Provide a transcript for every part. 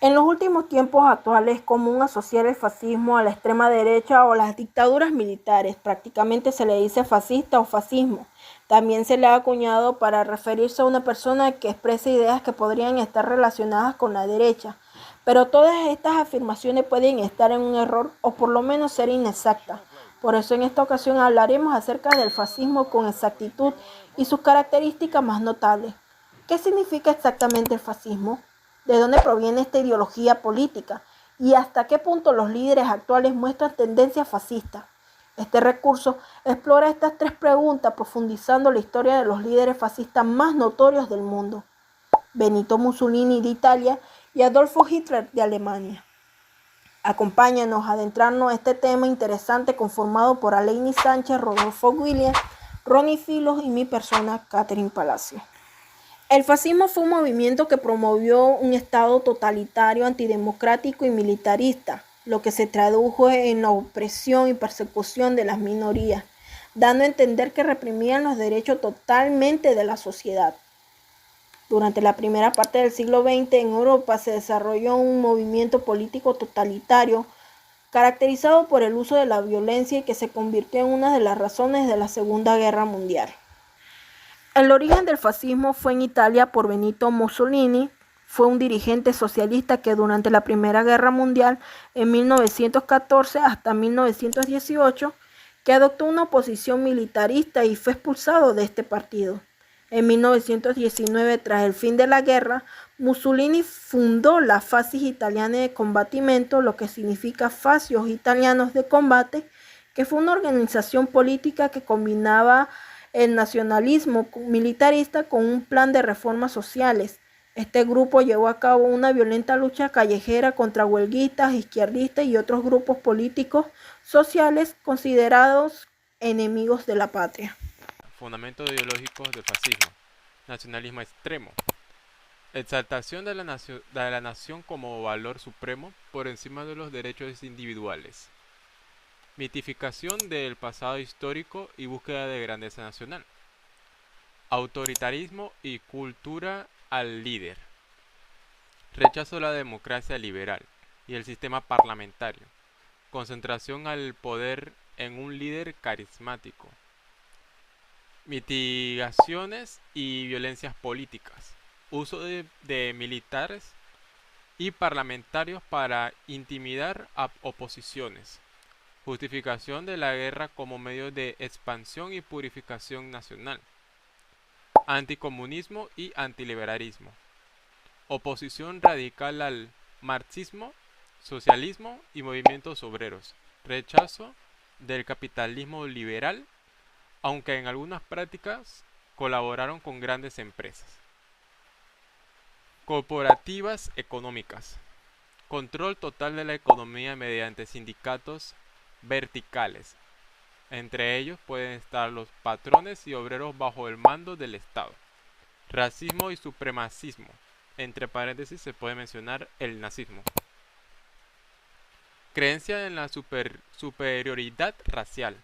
En los últimos tiempos actuales es común asociar el fascismo a la extrema derecha o las dictaduras militares. Prácticamente se le dice fascista o fascismo. También se le ha acuñado para referirse a una persona que expresa ideas que podrían estar relacionadas con la derecha. Pero todas estas afirmaciones pueden estar en un error o por lo menos ser inexactas. Por eso en esta ocasión hablaremos acerca del fascismo con exactitud y sus características más notables. ¿Qué significa exactamente el fascismo? ¿De dónde proviene esta ideología política? ¿Y hasta qué punto los líderes actuales muestran tendencias fascistas? Este recurso explora estas tres preguntas profundizando la historia de los líderes fascistas más notorios del mundo: Benito Mussolini de Italia y Adolfo Hitler de Alemania. Acompáñanos a adentrarnos a este tema interesante conformado por Aleini Sánchez, Rodolfo Williams, Ronnie Filos y mi persona, Catherine Palacio. El fascismo fue un movimiento que promovió un Estado totalitario, antidemocrático y militarista, lo que se tradujo en la opresión y persecución de las minorías, dando a entender que reprimían los derechos totalmente de la sociedad. Durante la primera parte del siglo XX en Europa se desarrolló un movimiento político totalitario caracterizado por el uso de la violencia y que se convirtió en una de las razones de la Segunda Guerra Mundial. El origen del fascismo fue en Italia por Benito Mussolini. Fue un dirigente socialista que durante la Primera Guerra Mundial, en 1914 hasta 1918, que adoptó una posición militarista y fue expulsado de este partido. En 1919, tras el fin de la guerra, Mussolini fundó la Fascis Italiana de Combattimento, lo que significa Fascios Italianos de Combate, que fue una organización política que combinaba el nacionalismo militarista con un plan de reformas sociales. Este grupo llevó a cabo una violenta lucha callejera contra huelguistas, izquierdistas y otros grupos políticos sociales considerados enemigos de la patria. Fundamentos ideológicos del fascismo. Nacionalismo extremo. Exaltación de la nación como valor supremo por encima de los derechos individuales. Mitificación del pasado histórico y búsqueda de grandeza nacional. Autoritarismo y cultura al líder. Rechazo a la democracia liberal y el sistema parlamentario. Concentración al poder en un líder carismático. Mitigaciones y violencias políticas. Uso de militares y parlamentarios para intimidar a oposiciones. Justificación de la guerra como medio de expansión y purificación nacional. Anticomunismo y antiliberalismo. Oposición radical al marxismo, socialismo y movimientos obreros. Rechazo del capitalismo liberal, aunque en algunas prácticas colaboraron con grandes empresas. Corporativas económicas. Control total de la economía mediante sindicatos verticales. Entre ellos pueden estar los patrones y obreros bajo el mando del Estado. Racismo y supremacismo. Entre paréntesis se puede mencionar el nazismo. Creencia en la superioridad racial.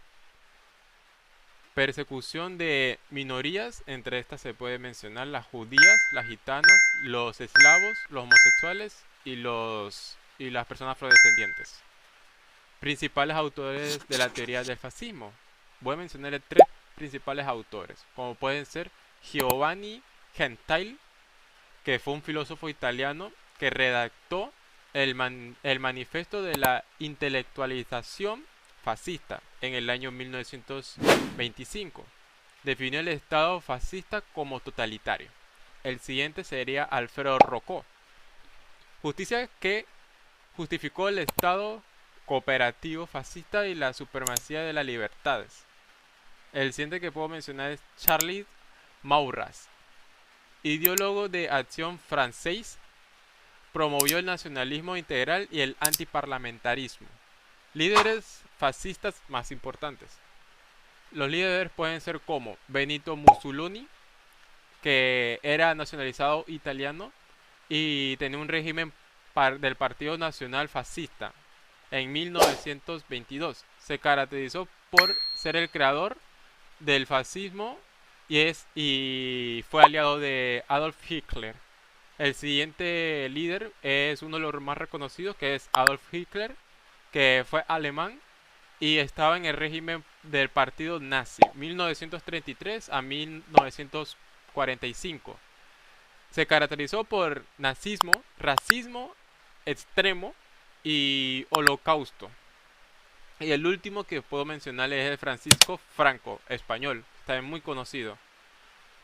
Persecución de minorías, entre estas se puede mencionar las judías, las gitanas, los eslavos, los homosexuales y las personas afrodescendientes. Principales autores de la teoría del fascismo. Voy a mencionar tres principales autores, como pueden ser Giovanni Gentile, que fue un filósofo italiano que redactó el manifiesto de la intelectualización fascista en el año 1925. Definió el Estado fascista como totalitario. El siguiente sería Alfredo Rocco. Justicia que justificó el Estado cooperativo fascista y la supremacía de las libertades. El siguiente que puedo mencionar es Charles Maurras, ideólogo de acción francés, promovió el nacionalismo integral y el antiparlamentarismo. Líderes fascistas más importantes. Los líderes pueden ser como Benito Mussolini, que era nacionalizado italiano y tenía un régimen del Partido Nacional Fascista. En 1922 se caracterizó por ser el creador del fascismo y fue aliado de Adolf Hitler. El siguiente líder es uno de los más reconocidos, que es Adolf Hitler, que fue alemán y estaba en el régimen del partido nazi, 1933 a 1945. Se caracterizó por nazismo, racismo extremo y holocausto. Y el último que puedo mencionar es el Francisco Franco, español, también muy conocido.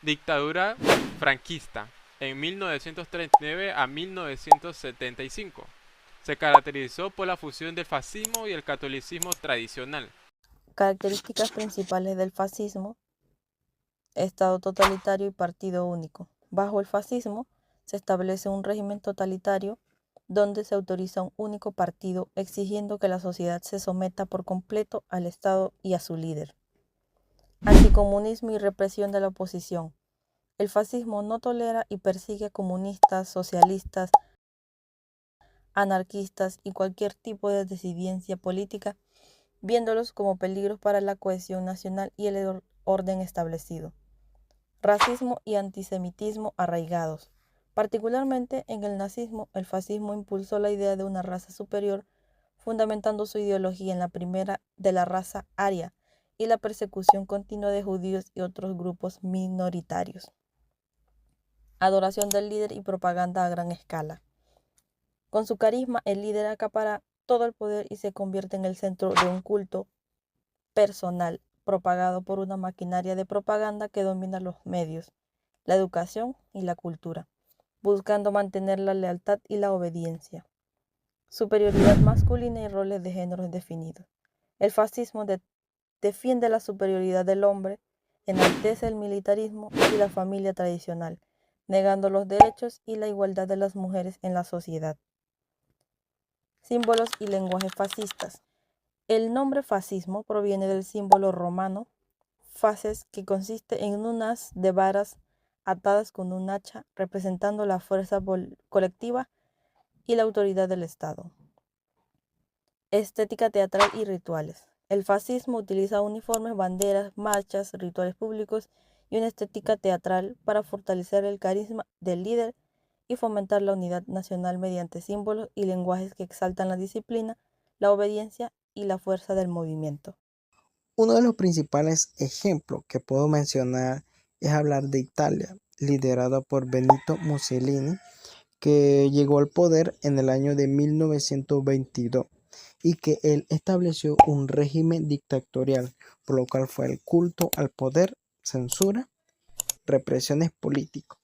Dictadura franquista, en 1939 a 1975. Se caracterizó por la fusión del fascismo y el catolicismo tradicional. Características principales del fascismo: Estado totalitario y partido único. Bajo el fascismo se establece un régimen totalitario donde se autoriza un único partido, exigiendo que la sociedad se someta por completo al Estado y a su líder. Anticomunismo y represión de la oposición. El fascismo no tolera y persigue a comunistas, socialistas, anarquistas y cualquier tipo de disidencia política, viéndolos como peligros para la cohesión nacional y el orden establecido. Racismo y antisemitismo arraigados. Particularmente en el nazismo, el fascismo impulsó la idea de una raza superior, fundamentando su ideología en la primera de la raza aria y la persecución continua de judíos y otros grupos minoritarios. Adoración del líder y propaganda a gran escala. Con su carisma, el líder acapara todo el poder y se convierte en el centro de un culto personal, propagado por una maquinaria de propaganda que domina los medios, la educación y la cultura, buscando mantener la lealtad y la obediencia. Superioridad masculina y roles de género definidos. El fascismo defiende la superioridad del hombre, enaltece el militarismo y la familia tradicional, negando los derechos y la igualdad de las mujeres en la sociedad. Símbolos y lenguaje fascistas. El nombre fascismo proviene del símbolo romano fasces, que consiste en un haz de varas atadas con un hacha, representando la fuerza colectiva y la autoridad del Estado. Estética teatral y rituales. El fascismo utiliza uniformes, banderas, marchas, rituales públicos y una estética teatral para fortalecer el carisma del líder y fomentar la unidad nacional mediante símbolos y lenguajes que exaltan la disciplina, la obediencia y la fuerza del movimiento. Uno de los principales ejemplos que puedo mencionar es hablar de Italia, liderada por Benito Mussolini, que llegó al poder en el año de 1922 y que él estableció un régimen dictatorial, por lo cual fue el culto al poder, censura, represiones políticas,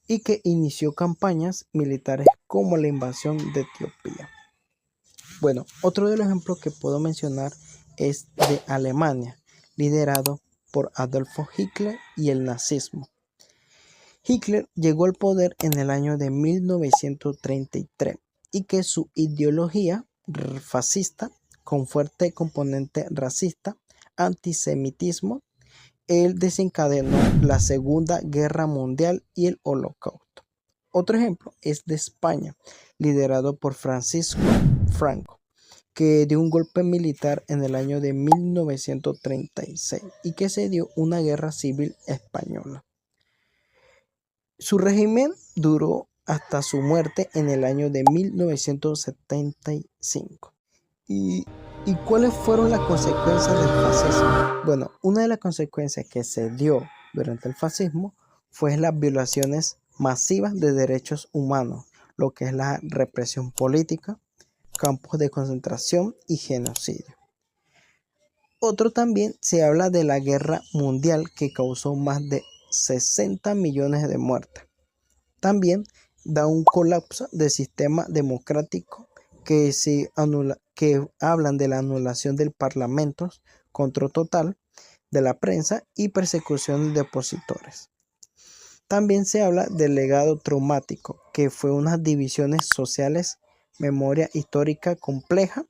y que inició campañas militares como la invasión de Etiopía. Bueno, otro de los ejemplos que puedo mencionar es de Alemania, liderado por Adolfo Hitler y el nazismo. Hitler llegó al poder en el año de 1933 y que su ideología fascista, con fuerte componente racista, antisemitismo, él desencadenó la Segunda Guerra Mundial y el Holocausto. Otro ejemplo es de España, liderado por Francisco Franco, que dio un golpe militar en el año de 1936 y que se dio una guerra civil española. Su régimen duró hasta su muerte en el año de 1975. ¿Y cuáles fueron las consecuencias del fascismo? Bueno, una de las consecuencias que se dio durante el fascismo fue las violaciones masivas de derechos humanos, lo que es la represión política, campos de concentración y genocidio. Otro también se habla de la guerra mundial, que causó más de 60 millones de muertes. También da un colapso del sistema democrático, que hablan de la anulación del parlamento, control total de la prensa y persecución de opositores. También se habla del legado traumático, que fue unas divisiones sociales, memoria histórica compleja,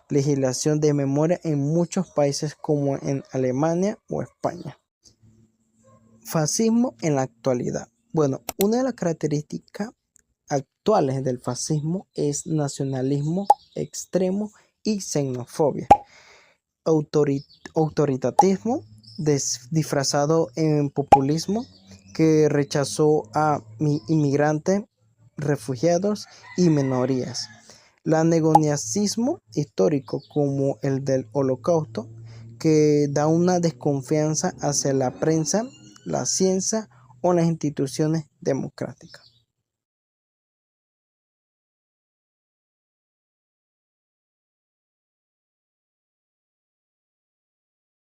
legislación de memoria en muchos países como en Alemania o España. Fascismo en la actualidad. Bueno, una de las características actuales del fascismo es nacionalismo extremo y xenofobia, autoritarismo disfrazado en populismo que rechazó a inmigrantes, refugiados y minorías. El negonazismo histórico, como el del Holocausto, que da una desconfianza hacia la prensa, la ciencia o las instituciones democráticas.